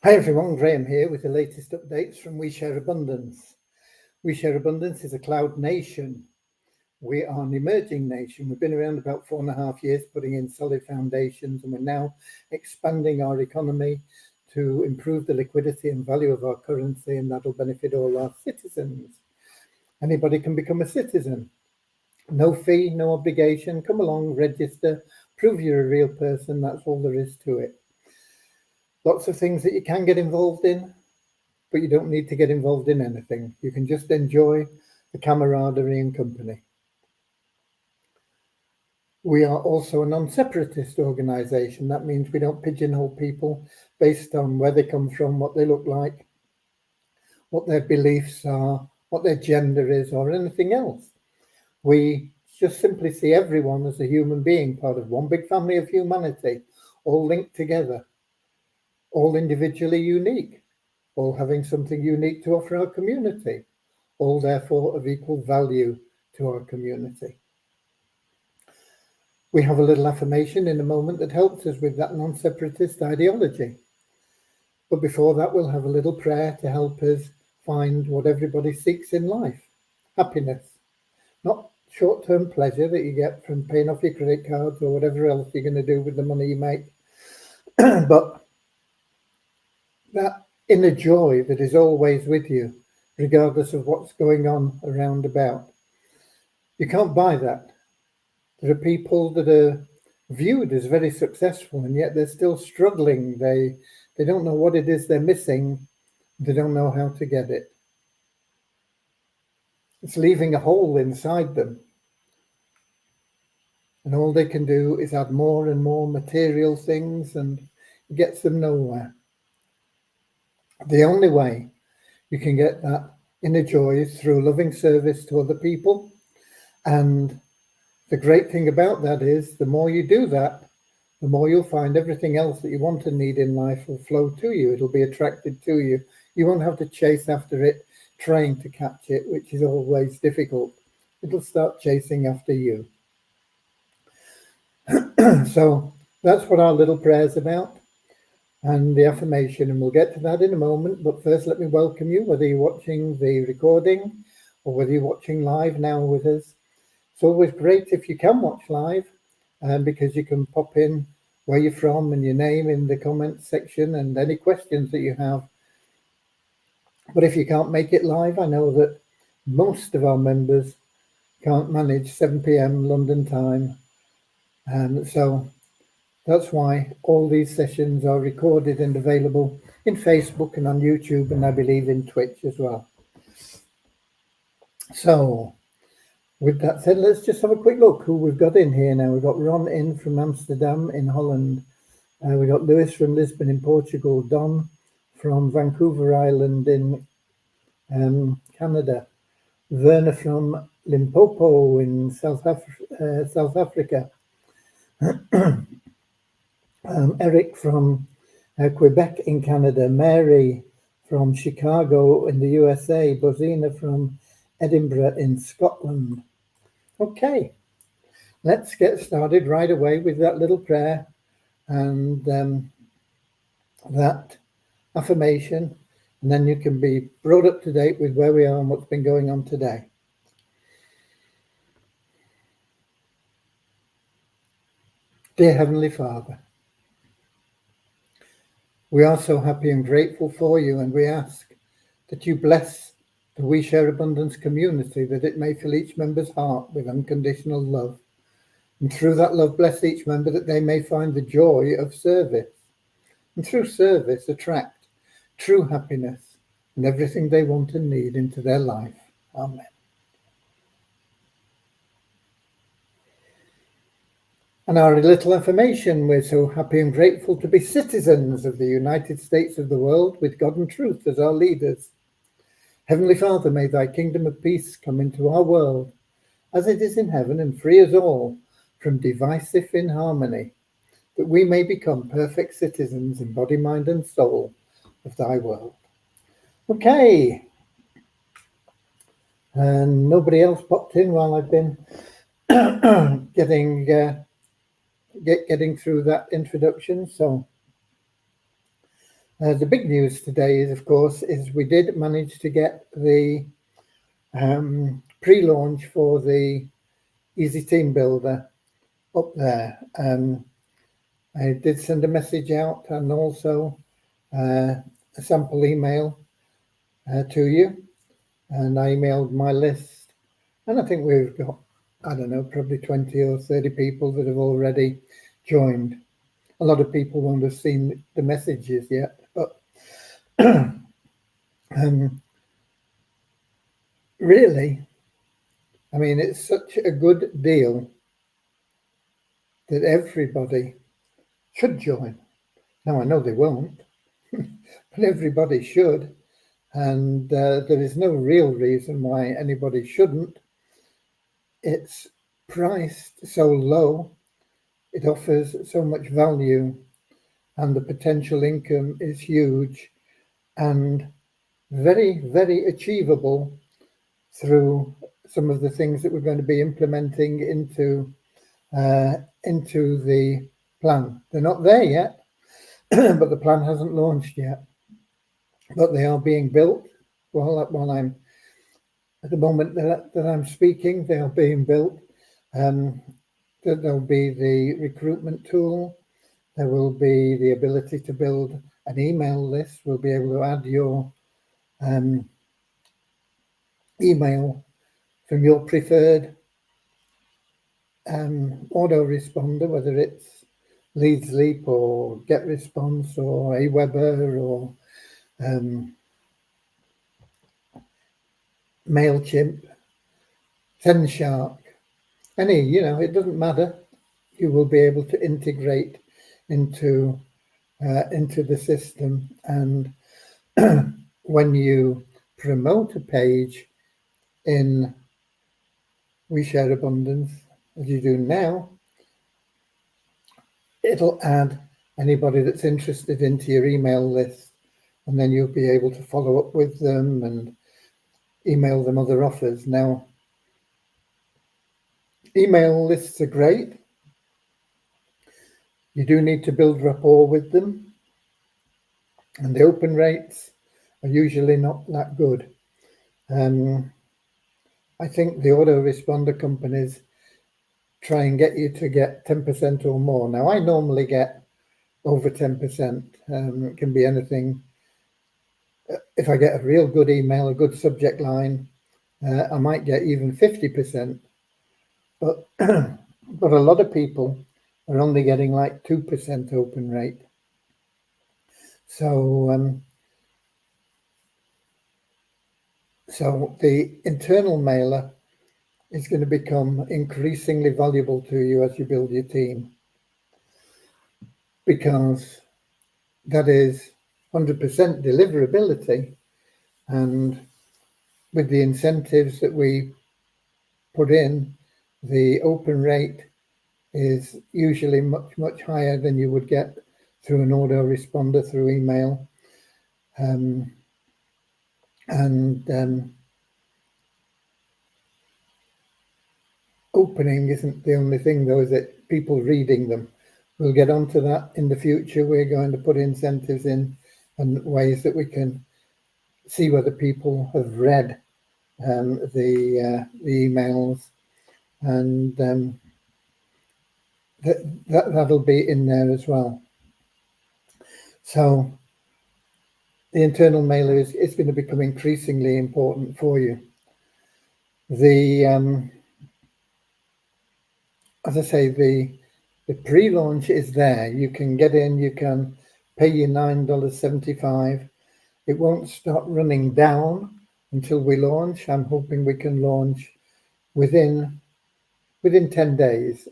Hi everyone, Graham here with the latest updates from We Share Abundance. We Share Abundance is a cloud nation. We are an emerging nation. We've been around about 4.5 years, putting in solid foundations, and we're now expanding our economy to improve the liquidity and value of our currency, and that'll benefit all our citizens. Anybody can become a citizen. No fee, no obligation. Come along, register, prove you're a real person. That's all there is to it. Lots of things that you can get involved in, but you don't need to get involved in anything. You can just enjoy the camaraderie and company. We are also a non-separatist organisation. That means we don't pigeonhole people based on where they come from, what they look like, what their beliefs are, what their gender is, or anything else. We just simply see everyone as a human being, part of one big family of humanity, all linked together, all individually unique, all having something unique to offer our community, all therefore of equal value to our community. We have a little affirmation in a moment that helps us with that non-separatist ideology. But before that, we'll have a little prayer to help us find what everybody seeks in life. Happiness, not short-term pleasure that you get from paying off your credit cards or whatever else you're going to do with the money you make, but that inner joy that is always with you, regardless of what's going on around about. You can't buy that. There are people that are viewed as very successful, and yet they're still struggling. They don't know what it is they're missing. They don't know how to get it. It's leaving a hole inside them. And all they can do is add more and more material things, and it gets them nowhere. The only way you can get that inner joy is through loving service to other people. And the great thing about that is the more you do that, the more you'll find everything else that you want and need in life will flow to you. It'll be attracted to you. You won't have to chase after it, trying to catch it, which is always difficult. It'll start chasing after you. So that's what our little prayer's about, and the affirmation, and we'll get to that in a moment. But first, let me welcome you, whether you're watching the recording or whether you're watching live now with us. It's always great if you can watch live, because you can pop in where you're from and your name in the comments section and any questions that you have. But if you can't make it live, I know that most of our members can't manage 7 p.m. London time. So that's why all these sessions are recorded and available in Facebook and on YouTube, and I believe in Twitch as well. So with that said, let's just have a quick look who we've got in here now. We've got Ron in from Amsterdam in Holland. We've got Lewis from Lisbon in Portugal. Don from Vancouver Island in Canada. Werner from Limpopo in South Africa. Eric from Quebec in Canada. Mary from Chicago in the USA. Bozina from Edinburgh in Scotland. Okay, let's get started right away with that little prayer and that affirmation, and then you can be brought up to date with where we are and what's been going on today. Dear Heavenly Father, we are so happy and grateful for you, and we ask that you bless the We Share Abundance community, that it may fill each member's heart with unconditional love. And through that love, bless each member that they may find the joy of service. And through service, attract true happiness and everything they want and need into their life. Amen. And our little affirmation, we're so happy and grateful to be citizens of the United States of the world with God and truth as our leaders. Heavenly Father, may thy kingdom of peace come into our world as it is in heaven, and free us all from divisive inharmony, that we may become perfect citizens in body, mind and soul of thy world. Okay. And nobody else popped in while I've been getting through that introduction. So The big news today is, of course, is we did manage to get the pre-launch for the Easy Team Builder up there. I did send a message out and also a sample email to you, and I emailed my list, and I think we've got, I don't know, probably 20 or 30 people that have already joined. A lot of people won't have seen the messages yet, but really, I mean, it's such a good deal that everybody should join. Now, I know they won't, but everybody should. And there is no real reason why anybody shouldn't. It's priced so low, it offers so much value, and the potential income is huge and very, very achievable through some of the things that we're going to be implementing into the plan. They're not there yet, but the plan hasn't launched yet. But they are being built while I'm at the moment that I'm speaking. They are being built. There'll be the recruitment tool. There will be the ability to build an email list. We'll be able to add your email from your preferred autoresponder, whether it's Leadsleep or GetResponse or Aweber or MailChimp, Tenshark, any, it doesn't matter. You will be able to integrate into the system, and when you promote a page in We Share Abundance, as you do now, it'll add anybody that's interested into your email list, and then you'll be able to follow up with them and email them other offers. Now, email lists are great. You do need to build rapport with them, and the open rates are usually not that good. I think the autoresponder companies try and get you to get 10% or more. Now, I normally get over 10%. It can be anything. If I get a real good email, a good subject line, I might get even 50%. But but a lot of people are only getting like 2% open rate. So so the internal mailer is going to become increasingly valuable to you as you build your team, because that is 100% deliverability, and with the incentives that we put in, the open rate is usually much, much higher than you would get through an autoresponder through email. Opening isn't the only thing, though, is it? People reading them. We'll get onto that in the future. We're going to put incentives in and ways that we can see whether people have read the emails, and that'll be in there as well. So the internal mailer is going to become increasingly important for you. As I say, the pre-launch is there. You can get in, you can pay your $9.75. It won't start running down until we launch. I'm hoping we can launch within 10 days.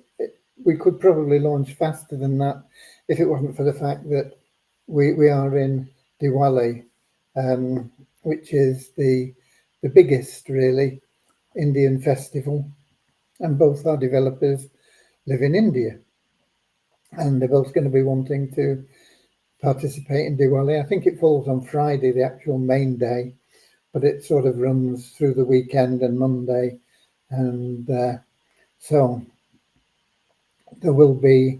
We could probably launch faster than that if it wasn't for the fact that we are in Diwali, which is the biggest, really, Indian festival, and both our developers live in India, and they're both going to be wanting to participate in Diwali. I think it falls on Friday, the actual main day, but it sort of runs through the weekend and Monday, and so there will be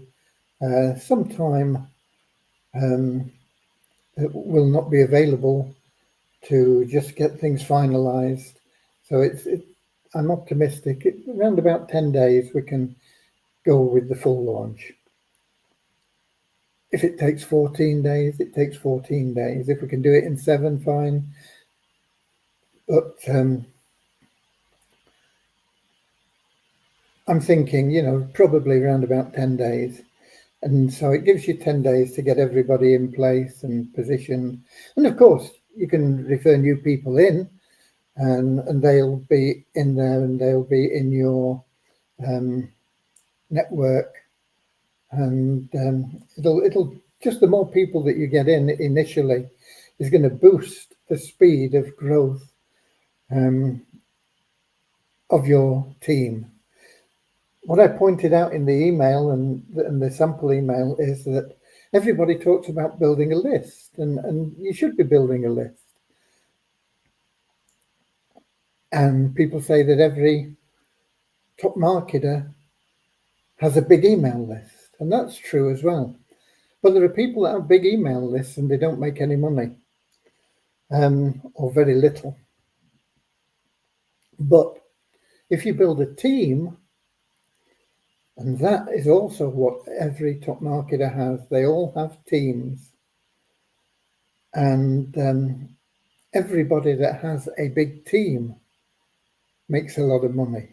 some time will not be available to just get things finalized. So I'm optimistic. Around about 10 days, we can go with the full launch. If it takes 14 days, it takes 14 days. If we can do it in 7, fine. But I'm thinking, probably around about 10 days. And so it gives you 10 days to get everybody in place and positioned. And of course, you can refer new people in, and they'll be in there, and they'll be in your network. And it'll just, the more people that you get in initially is going to boost the speed of growth of your team. What I pointed out in the email and the sample email is that everybody talks about building a list, and you should be building a list. And people say that every top marketer has a big email list, and that's true as well. But there are people that have big email lists and they don't make any money, or very little. But if you build a team, and that is also what every top marketer has, they all have teams. And everybody that has a big team makes a lot of money.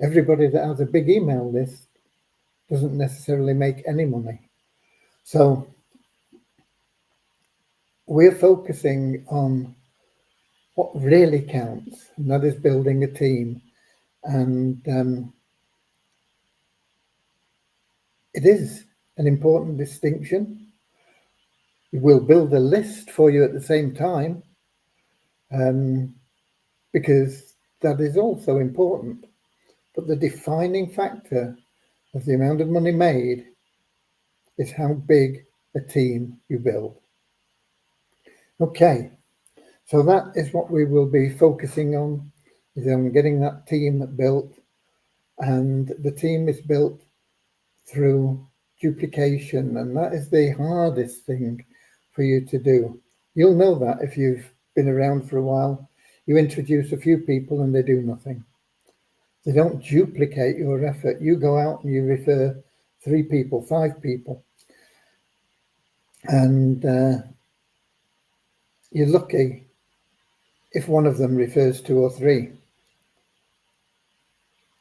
Everybody that has a big email list doesn't necessarily make any money. So we're focusing on what really counts, and that is building a team. And it is an important distinction. We'll build a list for you at the same time, because that is also important. But the defining factor of the amount of money made is how big a team you build. Okay, so that is what we will be focusing on, is on getting that team built. And the team is built through duplication, and that is the hardest thing for you to do. You'll know that if you've been around for a while. You introduce a few people and they do nothing. They don't duplicate your effort. You go out and you refer 3 people, 5 people, and you're lucky if one of them refers 2 or 3.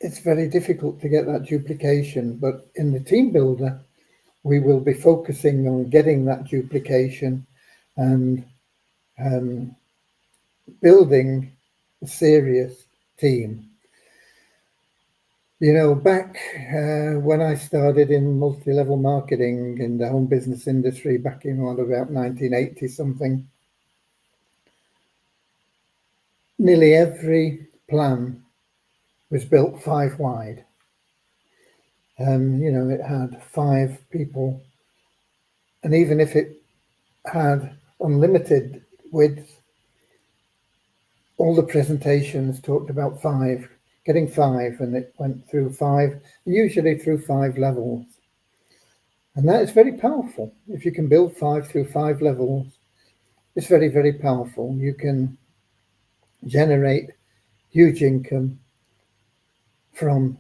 It's very difficult to get that duplication, but in the team builder, we will be focusing on getting that duplication and building a serious team. Back when I started in multi-level marketing in the home business industry back in about 1980 something, nearly every plan was built 5 wide. It had 5 people, and even if it had unlimited width, all the presentations talked about 5, getting 5, and it went through 5, usually through 5 levels. And that is very powerful. If you can build 5 through 5 levels, it's very, very powerful. You can generate huge income from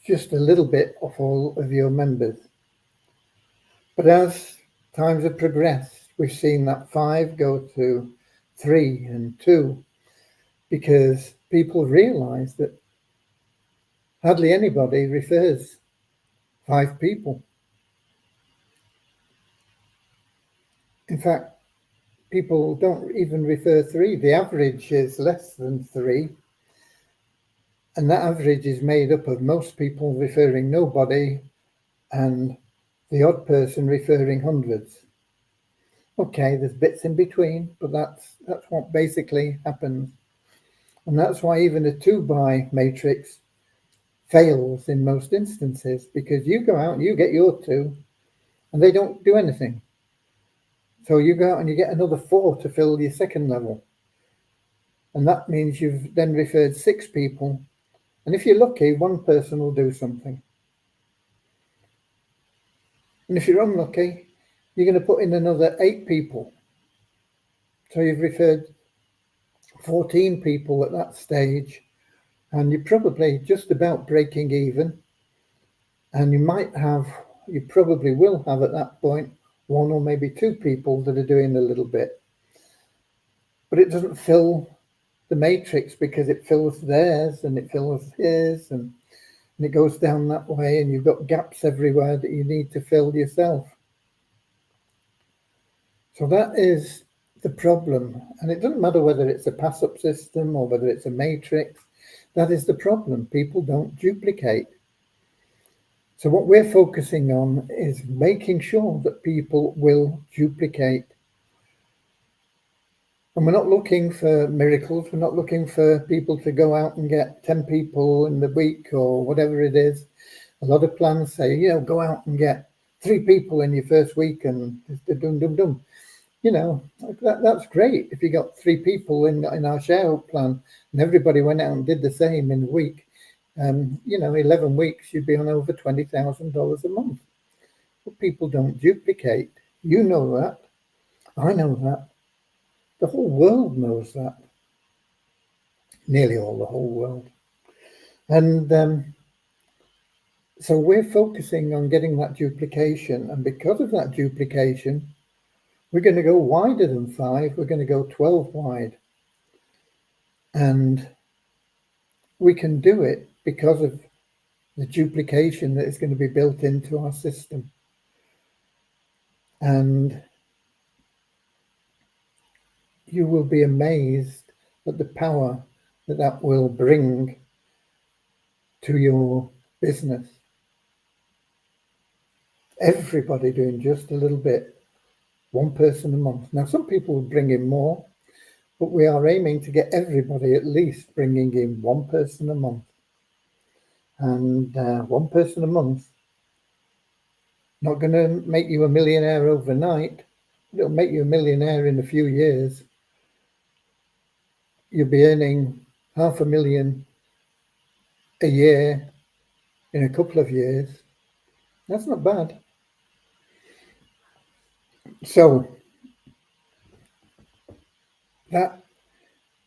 just a little bit of all of your members. But as times have progressed, we've seen that 5 go to 3 and 2, because people realize that hardly anybody refers 5 people. In fact, people don't even refer 3. The average is less than 3. And that average is made up of most people referring nobody and the odd person referring hundreds. Okay, there's bits in between, but that's what basically happens. And that's why even a 2-by matrix fails in most instances, because you go out and you get your 2 and they don't do anything. So you go out and you get another 4 to fill your second level. And that means you've then referred 6 people. And if you're lucky, 1 person will do something. And if you're unlucky, you're going to put in another 8 people. So you've referred 14 people at that stage, and you're probably just about breaking even. And you probably will have at that point one or maybe two people that are doing a little bit. But it doesn't fill the matrix because it fills theirs and it fills his, and it goes down that way, and you've got gaps everywhere that you need to fill yourself. So that is the problem. And it doesn't matter whether it's a pass-up system or whether it's a matrix. That is the problem. People don't duplicate. So what we're focusing on is making sure that people will duplicate. And we're not looking for miracles. We're not looking for people to go out and get 10 people in the week or whatever it is. A lot of plans say, go out and get 3 people in your first week and dum. That's great. If you got 3 people in our share plan and everybody went out and did the same in a week, 11 weeks, you'd be on over $20,000 a month. But people don't duplicate. You know that. I know that. The whole world knows that. Nearly all the whole world. And so we're focusing on getting that duplication. And because of that duplication, we're going to go wider than 5. We're going to go 12 wide. And we can do it because of the duplication that is going to be built into our system. And you will be amazed at the power that will bring to your business. Everybody doing just a little bit, 1 person a month. Now, some people will bring in more, but we are aiming to get everybody at least bringing in 1 person a month. And 1 person a month, not going to make you a millionaire overnight. It'll make you a millionaire in a few years. You'll be earning $500,000 a year in a couple of years. That's not bad. So that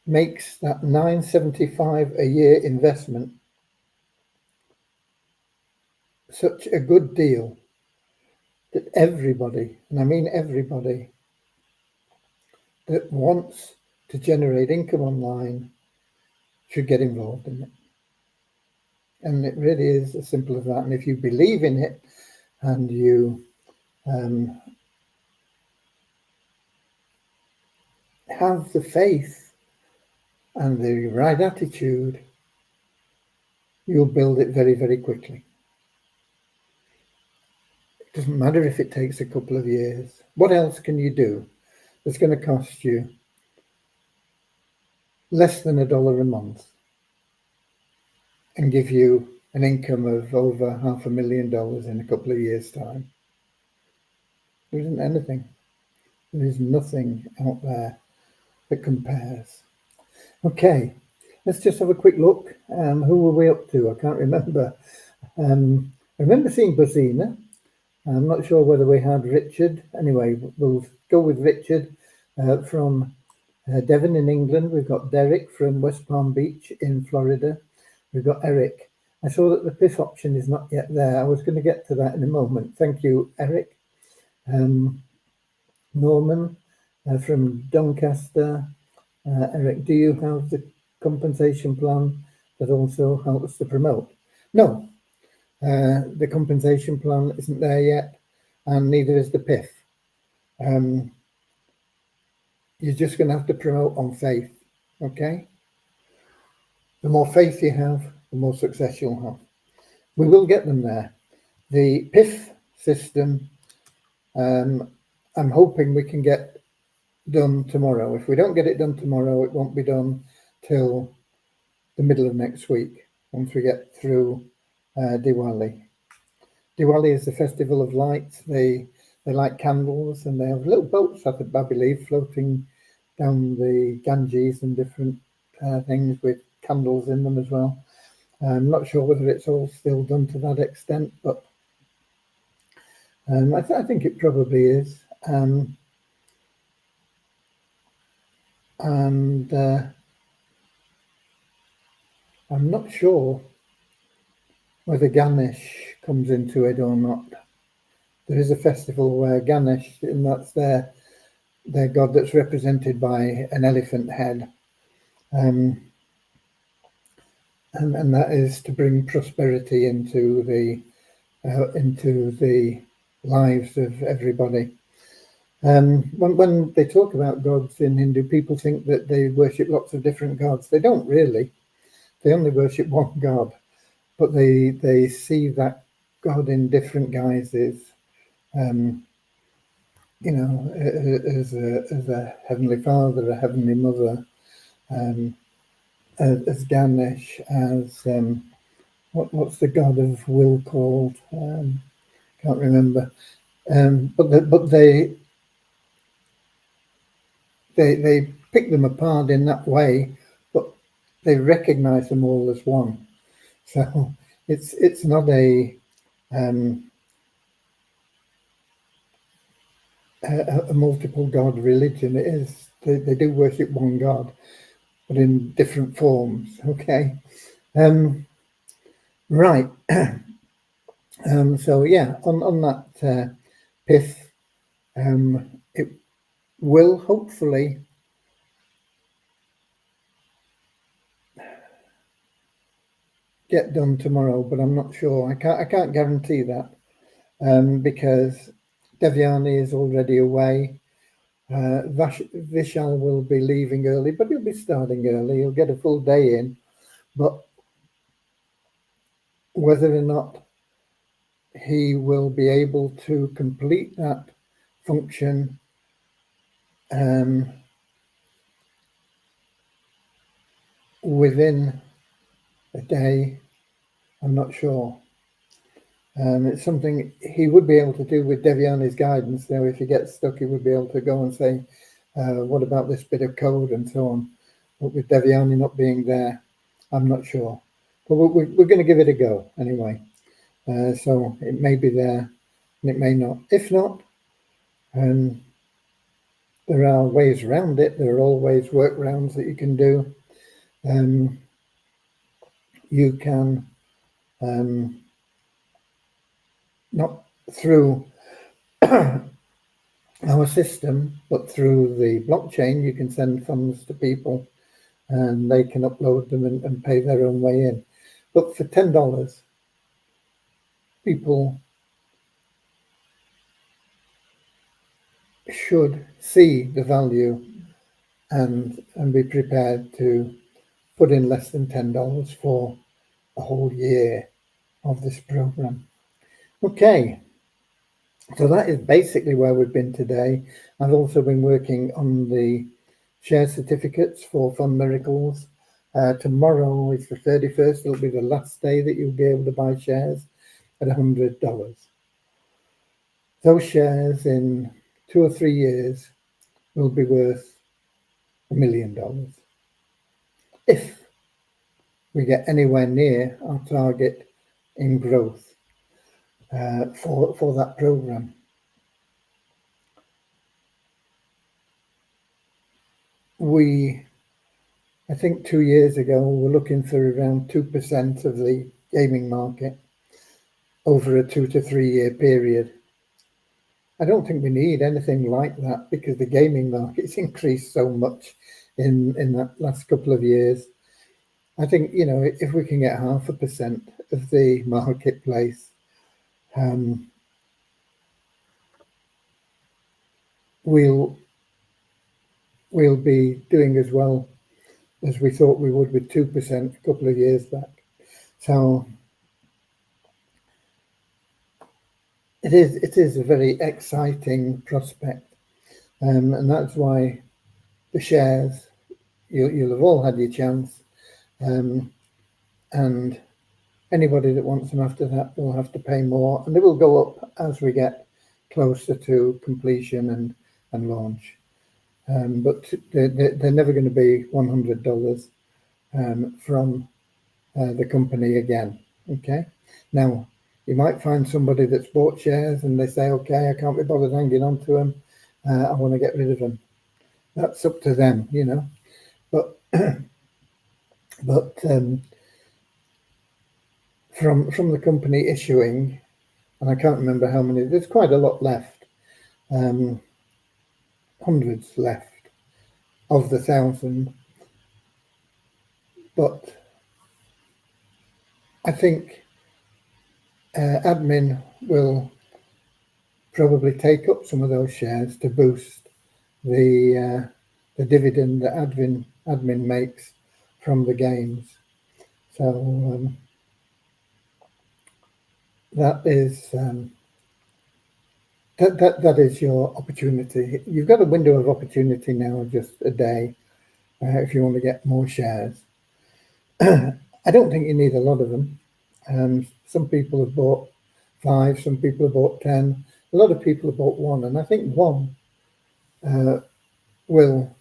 makes that $975 a year investment such a good deal that everybody, and I mean everybody, that wants to generate income online should get involved in it. And it really is as simple as that. And if you believe in it and you have the faith and the right attitude, you'll build it very, very quickly. It doesn't matter if it takes a couple of years. What else can you do that's going to cost you less than $1 a month and give you an income of over $500,000 in a couple of years' time? There isn't anything. There is nothing out there that compares. Okay, let's just have a quick look. Who were we up to? I can't remember. I remember seeing Bozina. I'm not sure whether we had Richard. Anyway, we'll go with Richard from Devon in England. We've got Derek from West Palm Beach in Florida. We've got Eric. I saw that the PIF option is not yet there. I was going to get to that in a moment. Thank you, Eric. Norman from Doncaster. Eric, do you have the compensation plan that also helps to promote? No, the compensation plan isn't there yet, and neither is the PIF. You're just going to have to promote on faith, okay? The more faith you have, the more success you'll have. We will get them there. The PIF system, I'm hoping we can get done tomorrow. If we don't get it done tomorrow, it won't be done till the middle of next week, once we get through Diwali. Diwali is the festival of lights. They light candles, and they have little boats, I believe, floating down the Ganges and different things with candles in them as well. I'm not sure whether it's all still done to that extent, but I think it probably is. and I'm not sure whether Ganesh comes into it or not. There is a festival where Ganesh, and that's their god that's represented by an elephant head, and that is to bring prosperity into the lives of everybody. When they talk about gods in Hindu, people think that they worship lots of different gods. They don't really. They only worship one god, but they see that god in different guises. You know, as a heavenly father, a heavenly mother, as Ganesh, as what's the god of will called? Can't remember. But they pick them apart in that way, but they recognise them all as one. So it's not a multiple god religion. It is they do worship one god, but in different forms. Okay, right. So yeah, on that pith, it will hopefully get done tomorrow, but I'm not sure. I can't guarantee that because Devyani is already away. Vishal will be leaving early, but he'll be starting early. He'll get a full day in, but whether or not he will be able to complete that function within a day, I'm not sure. It's something he would be able to do with Devyani's guidance. Now, if he gets stuck, he would be able to go and say, what about this bit of code and so on. But with Devyani not being there, I'm not sure. But we're going to give it a go anyway. So it may be there and it may not. If not, there are ways around it. There are always workarounds that you can do. You can, not through our system, but through the blockchain, you can send funds to people and they can upload them and pay their own way in. But for $10, people should see the value and be prepared to put in less than $10 for a whole year of this program. Okay, so that is basically where we've been today. I've also been working on the share certificates for Fund Miracles. Tomorrow is the 31st. It'll be the last day that you'll be able to buy shares at $100. Those shares in 2 or 3 years will be worth $1 million if we get anywhere near our target in growth for that program. I think 2 years ago, we were looking for around 2% of the gaming market over a 2 to 3 year period. I don't think we need anything like that because the gaming market's increased so much in that last couple of years. I think, you know, if we can get 0.5% of the marketplace, we'll be doing as well as we thought we would with 2% a couple of years back. So it is a very exciting prospect, and that's why the shares, you'll have all had your chance, and anybody that wants them after that will have to pay more, and they will go up as we get closer to completion and launch. But they're never going to be $100 from the company again. Okay. Now, you might find somebody that's bought shares and they say, okay, I can't be bothered hanging on to them. I want to get rid of them. that's up to them, But from the company issuing, and I can't remember how many. There's quite a lot left, hundreds left of the 1,000. But I think admin will probably take up some of those shares to boost the dividend that admin makes from the games. So that is that is your opportunity. You've got a window of opportunity now of just a day if you want to get more shares. I don't think you need a lot of them. Some people have bought 5, some people have bought 10. A lot of people have bought 1, and I think 1 will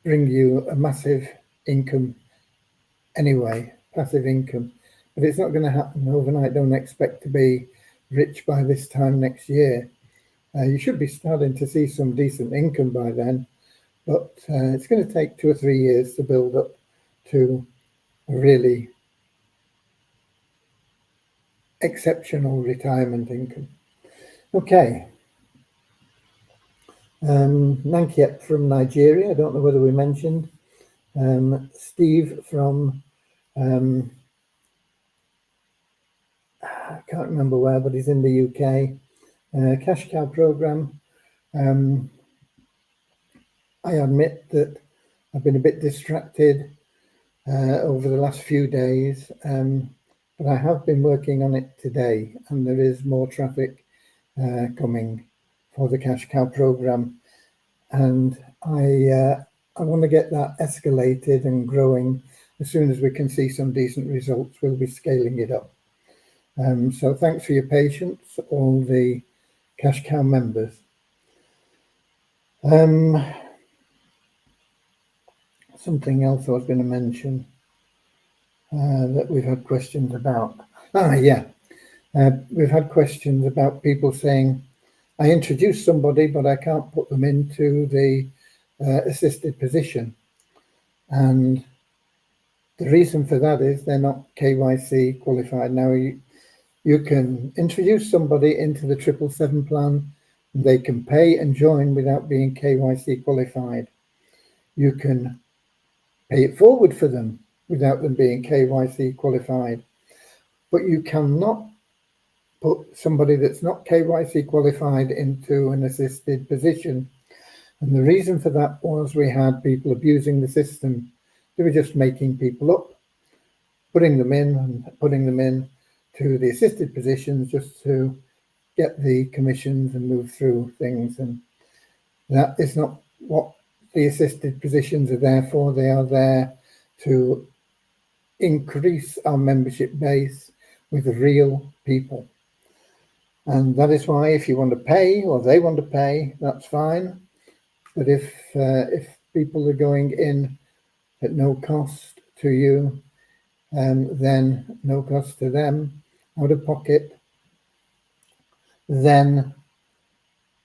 bring you a massive income anyway, passive income. But it's not going to happen overnight. Don't expect to be rich by this time next year. You should be starting to see some decent income by then, but it's going to take 2 or 3 years to build up to a really exceptional retirement income. Okay. Nankiet from Nigeria. I don't know whether we mentioned. Steve from I can't remember where, but he's in the UK. Cash Cow program. I admit that I've been a bit distracted over the last few days, but I have been working on it today, and there is more traffic coming for the Cash Cow program, and I want to get that escalated and growing. As soon as we can see some decent results, we'll be scaling it up. So thanks for your patience, all the Cash Cow members. Something else I was going to mention that we've had questions about. We've had questions about people saying, I introduced somebody, but I can't put them into the assisted position. And the reason for that is they're not KYC qualified. Now, you can introduce somebody into the 777 plan. They can pay and join without being KYC qualified. You can pay it forward for them without them being KYC qualified. But you cannot put somebody that's not KYC qualified into an assisted position. And the reason for that was we had people abusing the system. They were just making people up, putting them in to the assisted positions just to get the commissions and move through things. And that is not what the assisted positions are there for. They are there to increase our membership base with real people. And that is why if you want to pay or they want to pay, that's fine. But if people are going in at no cost to you, then no cost to them, out of pocket, then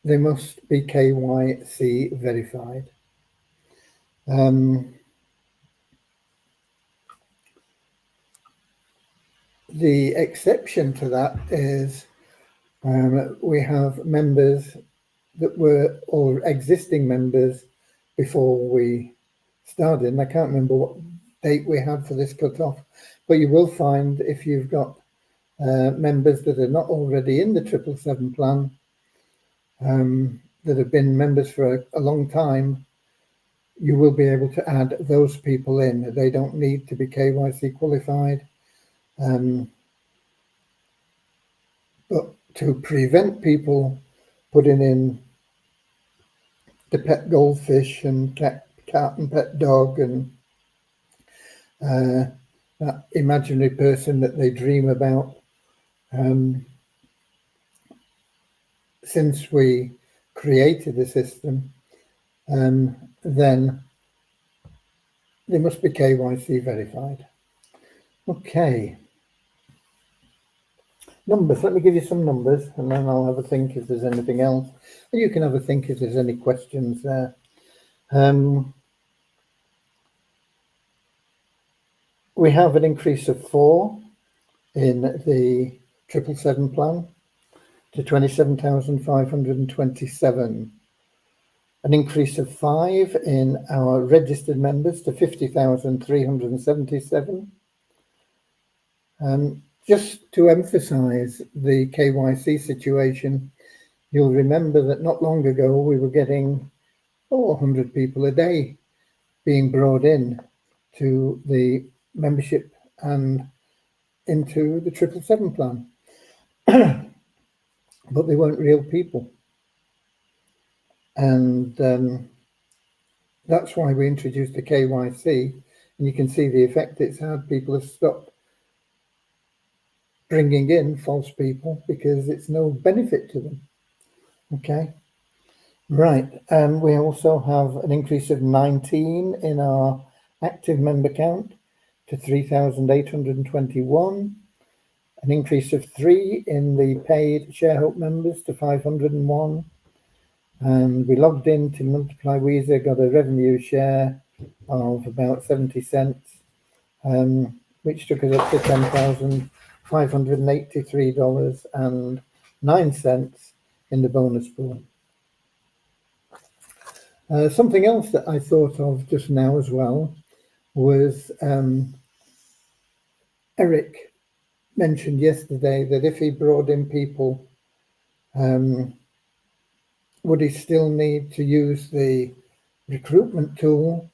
they must be KYC verified. The exception to that is we have members that were or existing members before we started, and I can't remember what date we had for this cutoff, but you will find if you've got members that are not already in the 777 plan, that have been members for a long time, you will be able to add those people in. They don't need to be KYC qualified. But to prevent people putting in the pet goldfish and cat and pet dog and that imaginary person that they dream about, since we created the system, then they must be KYC verified. Okay. Numbers. Let me give you some numbers, and then I'll have a think if there's anything else. And you can have a think if there's any questions there. We have an increase of 4 in the 777 plan to 27,527. An increase of 5 in our registered members to 50,377. Just to emphasize the KYC situation, you'll remember that not long ago we were getting 400 people a day being brought in to the membership and into the 777 plan. But they weren't real people. And that's why we introduced the KYC. And you can see the effect it's had. People have stopped bringing in false people because it's no benefit to them. Okay. Right. We also have an increase of 19 in our active member count to 3,821. An increase of 3 in the paid ShareHope members to 501. And we logged in to Multiply Weezer, got a revenue share of about 70 cents, which took us up to $10,583.09 in the bonus pool. Something else that I thought of just now as well was Eric mentioned yesterday that if he brought in people, would he still need to use the recruitment tool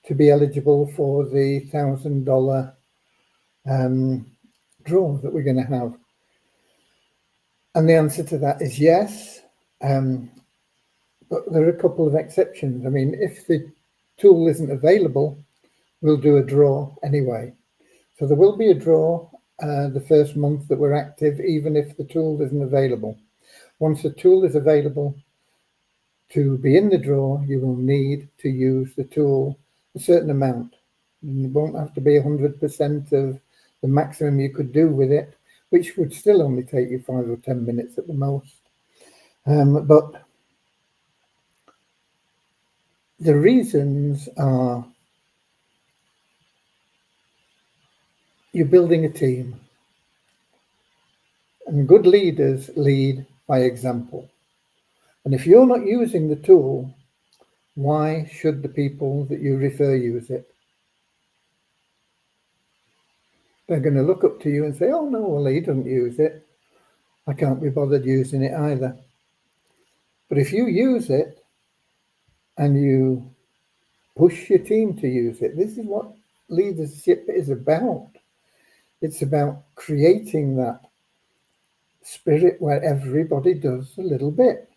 to be eligible for the $1,000 draw that we're going to have? And the answer to that is yes. But there are a couple of exceptions. I mean, if the tool isn't available, we'll do a draw anyway. So there will be a draw the first month that we're active, even if the tool isn't available. Once the tool is available, to be in the draw, you will need to use the tool a certain amount. It won't have to be 100% of the maximum you could do with it, which would still only take you 5 or 10 minutes at the most. But the reasons are you're building a team, and good leaders lead by example. And if you're not using the tool, why should the people that you refer use it? They're going to look up to you and say, oh no, well, he doesn't use it. I can't be bothered using it either. But if you use it and you push your team to use it, this is what leadership is about. It's about creating that spirit where everybody does a little bit.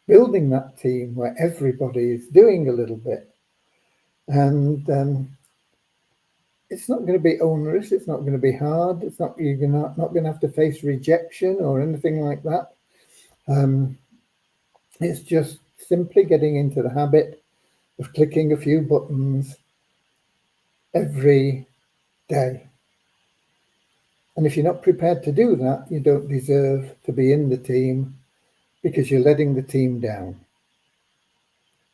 Building that team where everybody is doing a little bit. And it's not going to be onerous. It's not going to be hard. It's not, you're not going to have to face rejection or anything like that. It's just simply getting into the habit of clicking a few buttons every day. And if you're not prepared to do that, you don't deserve to be in the team because you're letting the team down.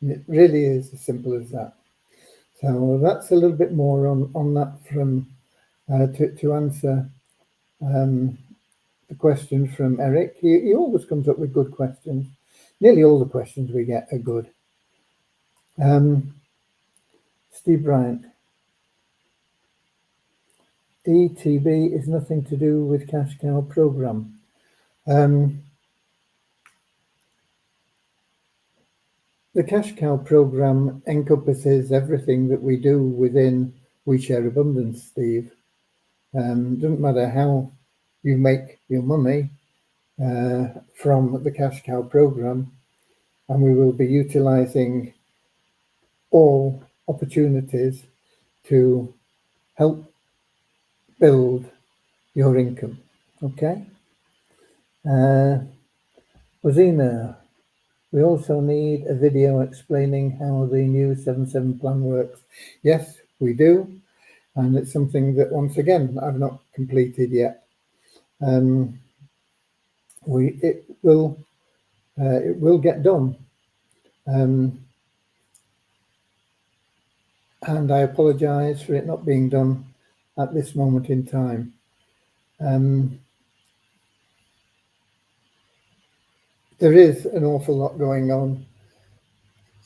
And it really is as simple as that. So that's a little bit more on that from to answer the question from Eric. He always comes up with good questions. Nearly all the questions we get are good. Steve Bryant. ETB is nothing to do with Cash Cow program. The Cash Cow program encompasses everything that we do within We Share Abundance, Steve. Doesn't matter how you make your money from the Cash Cow program, and we will be utilizing all opportunities to help build your income. Okay? Rosina, we also need a video explaining how the new 7/7 plan works. Yes, we do. And it's something that, once again, I've not completed yet. It will get done. and I apologise for it not being done at this moment in time. There is an awful lot going on,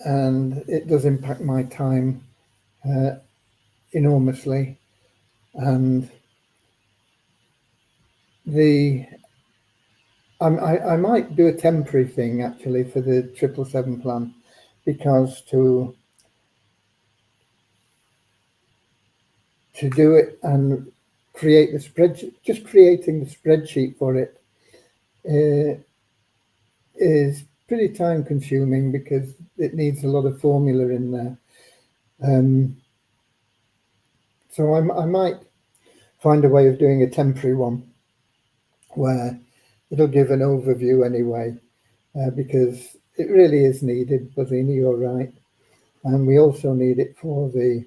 and it does impact my time enormously. And I might do a temporary thing actually for the 777 plan, because to do it and create the spreadsheet, just creating the spreadsheet for it is pretty time consuming, because it needs a lot of formula in there. So I might find a way of doing a temporary one where it'll give an overview anyway, because it really is needed. Buzzini, you're right. And we also need it for the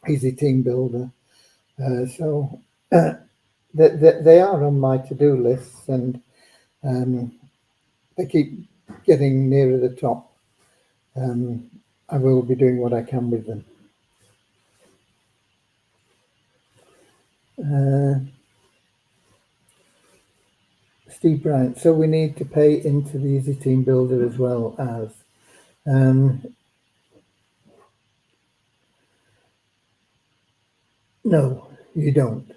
Easy Team Builder. So they are on my to-do lists, and they keep getting nearer the top. I will be doing what I can with them. Steve Bryant. So we need to pay into the Easy Team Builder as well as. No, you don't.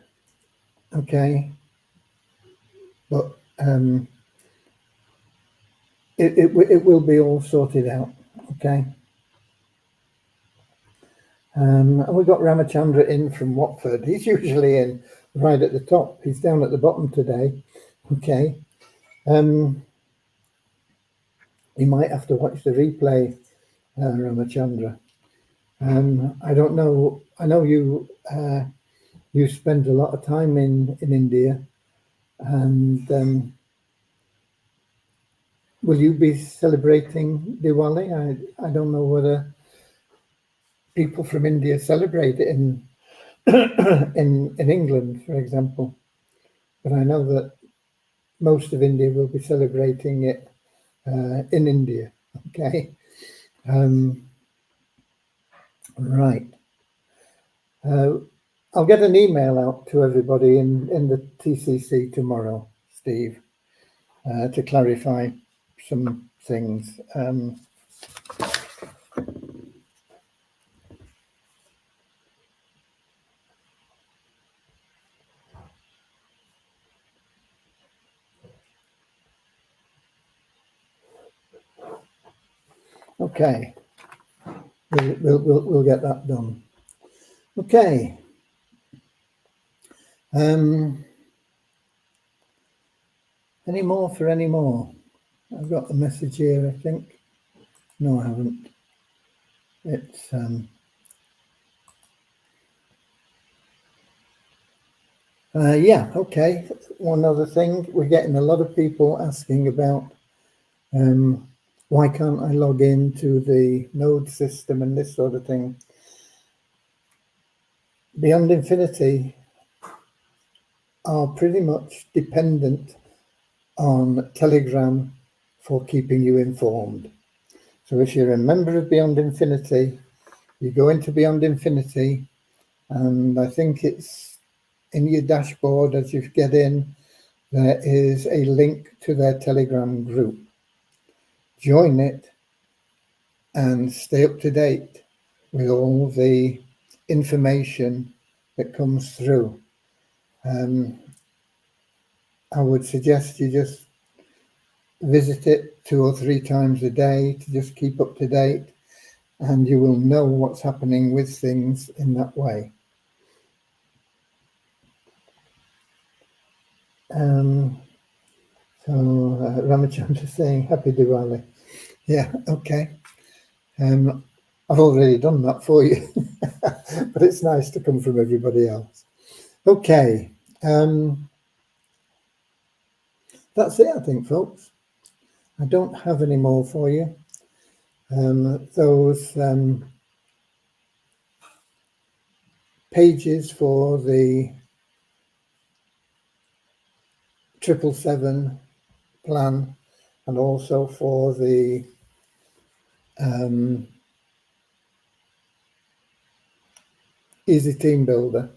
Okay. But it will be all sorted out. Okay. And we got Ramachandra in from Watford. He's usually in right at the top. He's down at the bottom today. Okay. You might have to watch the replay, Ramachandra. I don't know. I know you you spend a lot of time in India, and will you be celebrating Diwali? I don't know whether people from India celebrate it in in England, for example, but I know that most of India will be celebrating it in India. Okay, right. I'll get an email out to everybody in the TCC tomorrow, Steve, to clarify some things. Okay, we'll get that done. Okay. Any more for any more? I've got the message here, I think. No, I haven't. It's yeah, okay. One other thing, we're getting a lot of people asking about why can't I log into the node system and this sort of thing. Beyond Infinity are pretty much dependent on Telegram for keeping you informed. So if you're a member of Beyond Infinity, you go into Beyond Infinity, and I think it's in your dashboard as you get in, there is a link to their Telegram group. Join it and stay up to date with all the information that comes through. I would suggest you just visit it 2 or 3 times a day to just keep up to date, and you will know what's happening with things in that way. So Ramachandra saying Happy Diwali. Yeah, okay. I've already done that for you, but it's nice to come from everybody else. Okay. That's it, I think, folks. I don't have any more for you. Those pages for the 777 plan, and also for the easy team builder.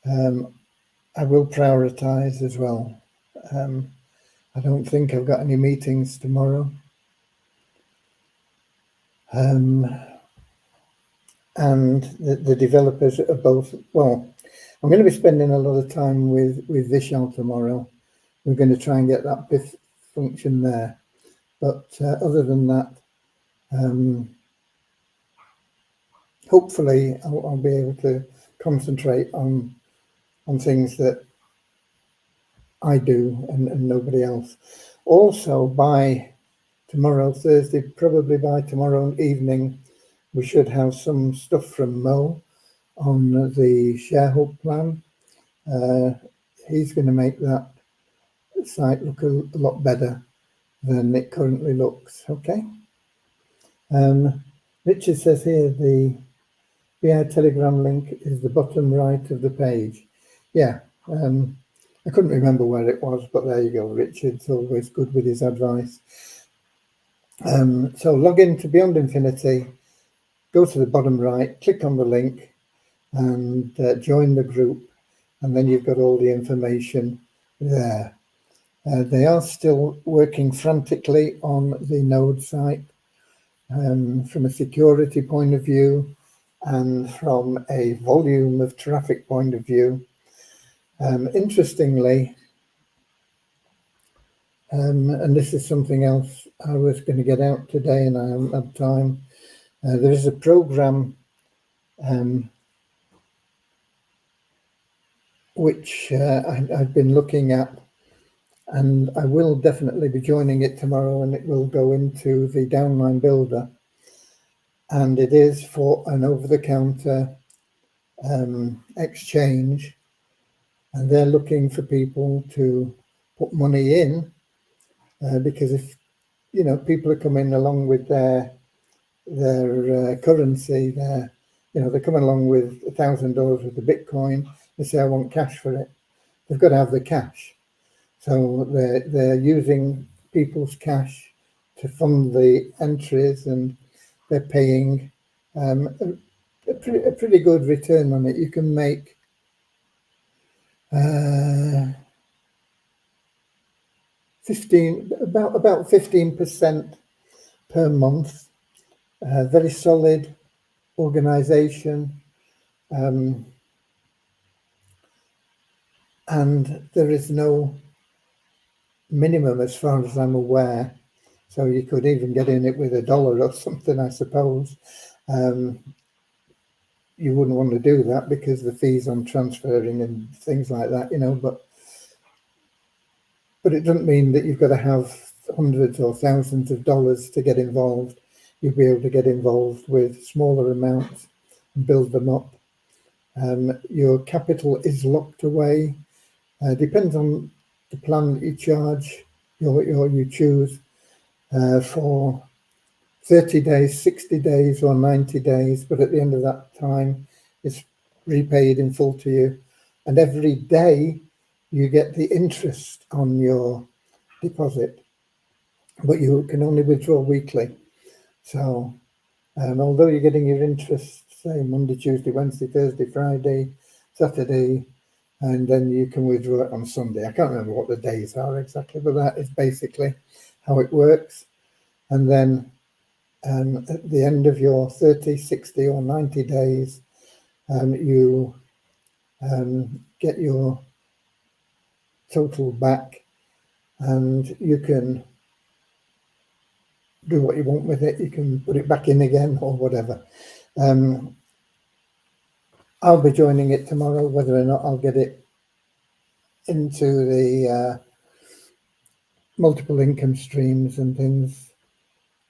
I will prioritize as well. I don't think I've got any meetings tomorrow. And the developers are both, well, I'm going to be spending a lot of time with Vishal tomorrow. We're going to try and get that BIF function there. But other than that, hopefully I'll be able to concentrate on things that I do and nobody else. Also, by tomorrow, Thursday, probably by tomorrow evening, we should have some stuff from Mo on the ShareHub plan. He's going to make that site look a lot better than it currently looks. Okay. Richard says here the BI Telegram link is the bottom right of the page. Yeah. I couldn't remember where it was, but there you go. Richard's always good with his advice. So log into Beyond Infinity, go to the bottom right, click on the link and join the group. And then you've got all the information there. They are still working frantically on the node site from a security point of view and from a volume of traffic point of view. Interestingly, and this is something else I was going to get out today and I haven't had time. There is a program which I've been looking at, and I will definitely be joining it tomorrow, and it will go into the Downline Builder. And it is for an over-the-counter exchange, and they're looking for people to put money in because if people are coming along with their currency, they're coming along with $1,000 worth of Bitcoin. They say, I want cash for it. They've got to have the cash. So they're using people's cash to fund the entries, and they're paying a pretty good return on it. You can make about 15% per month. Very solid organization, and there is no minimum as far as I'm aware. So you could even get in it with $1 or something, I suppose. You wouldn't want to do that because the fees on transferring and things like that, but it doesn't mean that you've got to have hundreds or thousands of dollars to get involved. You'll be able to get involved with smaller amounts and build them up. Your capital is locked away. Depends on the plan that you charge, you choose for 30 days, 60 days, or 90 days. But at the end of that time, it's repaid in full to you. And every day you get the interest on your deposit, but you can only withdraw weekly. So although you're getting your interest, say Monday, Tuesday, Wednesday, Thursday, Friday, Saturday, and then you can withdraw it on Sunday. I can't remember what the days are exactly, but that is basically how it works. And then at the end of your 30, 60 or 90 days, you get your total back, and you can do what you want with it. You can put it back in again or whatever. I'll be joining it tomorrow. Whether or not I'll get it into the multiple income streams and things,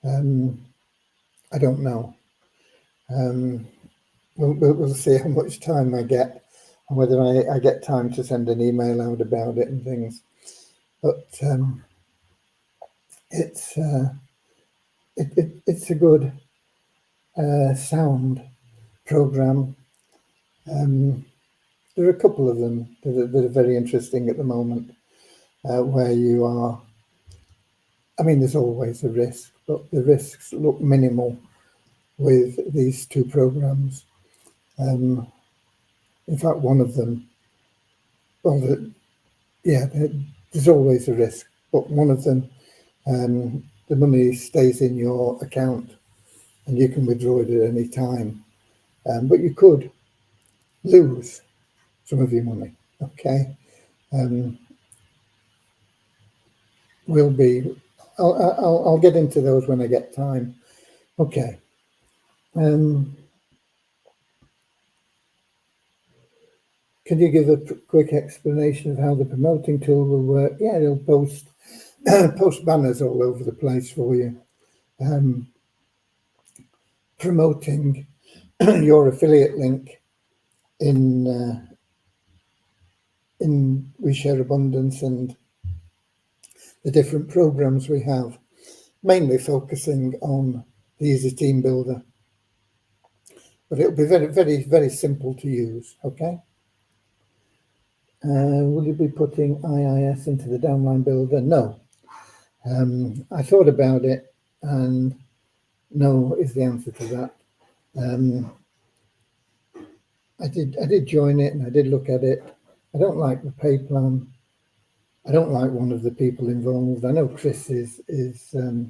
I don't know. We'll see how much time I get and whether I get time to send an email out about it and things. But it's a good sound program. There are a couple of them that are very interesting at the moment, where you are. I mean, there's always a risk, but the risks look minimal with these two programs. In fact, one of them, well, there's always a risk, but one of them, the money stays in your account and you can withdraw it at any time. But you could lose some of your money. Okay. I'll get into those when I get time. Okay. Can you give a quick explanation of how the promoting tool will work? Yeah, it'll post banners all over the place for you, promoting your affiliate link in We Share Abundance and the different programs we have, mainly focusing on the Easy Team Builder. But it'll be very, very, very simple to use, okay? Will you be putting IIS into the downline builder? No. I thought about it, and no is the answer to that. I did join it, and I did look at it. I don't like the pay plan. I don't like one of the people involved. I know Chris is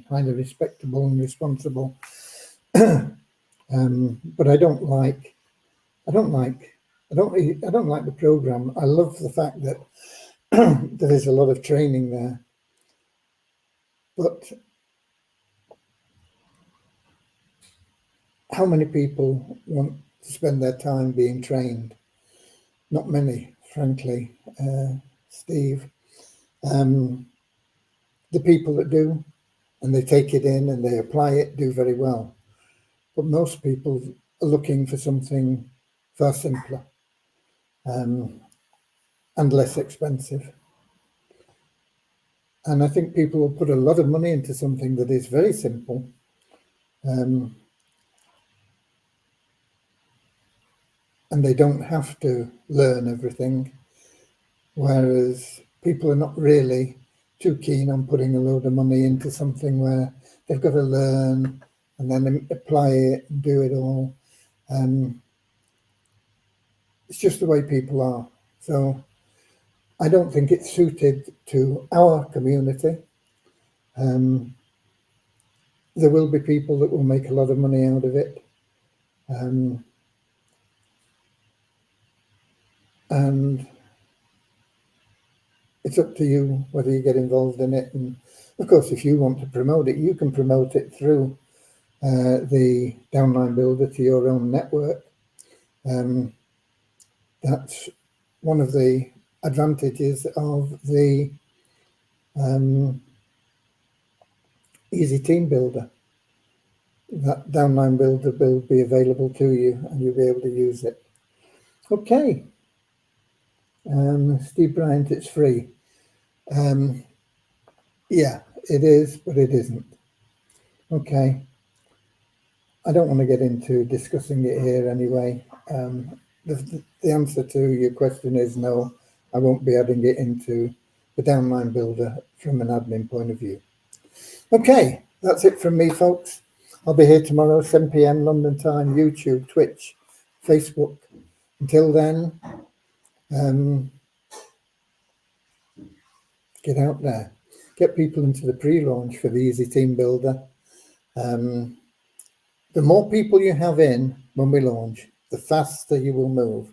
highly respectable and responsible, but I don't like the program. I love the fact that there is a lot of training there, but how many people want to spend their time being trained? Not many, frankly, Steve. The people that do, and they take it in and they apply it, do very well. But most people are looking for something far simpler and less expensive. And I think people will put a lot of money into something that is very simple. And they don't have to learn everything. Whereas people are not really too keen on putting a load of money into something where they've got to learn and then apply it and do it all. It's just the way people are. So I don't think it's suited to our community. There will be people that will make a lot of money out of it. And it's up to you whether you get involved in it. And of course, if you want to promote it, you can promote it through the downline builder to your own network. That's one of the advantages of the Easy Team Builder. That downline builder will be available to you and you'll be able to use it. Okay. Steve Bryant, it's free. Yeah, it is, but it isn't. Okay. I don't want to get into discussing it here anyway. The answer to your question is no, I won't be adding it into the downline builder from an admin point of view. Okay, that's it from me, folks. I'll be here tomorrow, 7 p.m. London time, YouTube, Twitch, Facebook. Until then, get out there. Get people into the pre-launch for the Easy Team Builder. The more people you have in when we launch, the faster you will move.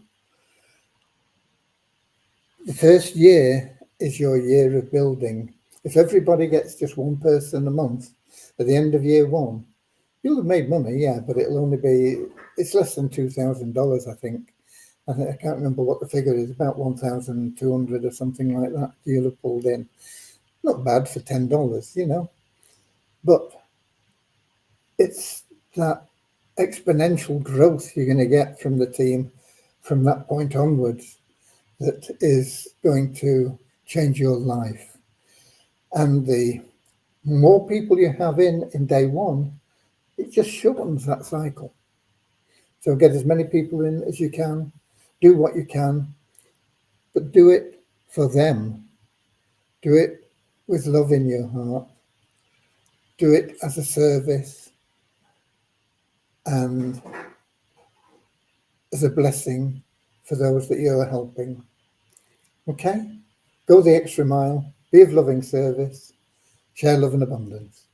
The first year is your year of building. If everybody gets just one person a month at the end of year one, you'll have made money, yeah, but it'll only be, it's less than $2,000, I think. I can't remember what the figure is, about 1,200 or something like that you'll have pulled in. Not bad for $10, you know. But it's that exponential growth you're going to get from the team from that point onwards that is going to change your life. And the more people you have in day one, it just shortens that cycle. So get as many people in as you can, do what you can, but do it for them. Do it with love in your heart. Do it as a service. And as a blessing for those that you're helping. Okay? Go the extra mile, be of loving service, share love and abundance.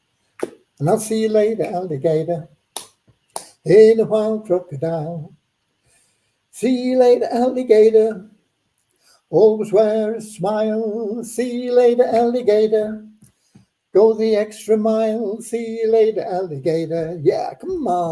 And I'll see you later, alligator, in a wild crocodile. See you later, alligator, always wear a smile. See you later, alligator, go the extra mile. See you later, alligator. Yeah, come on.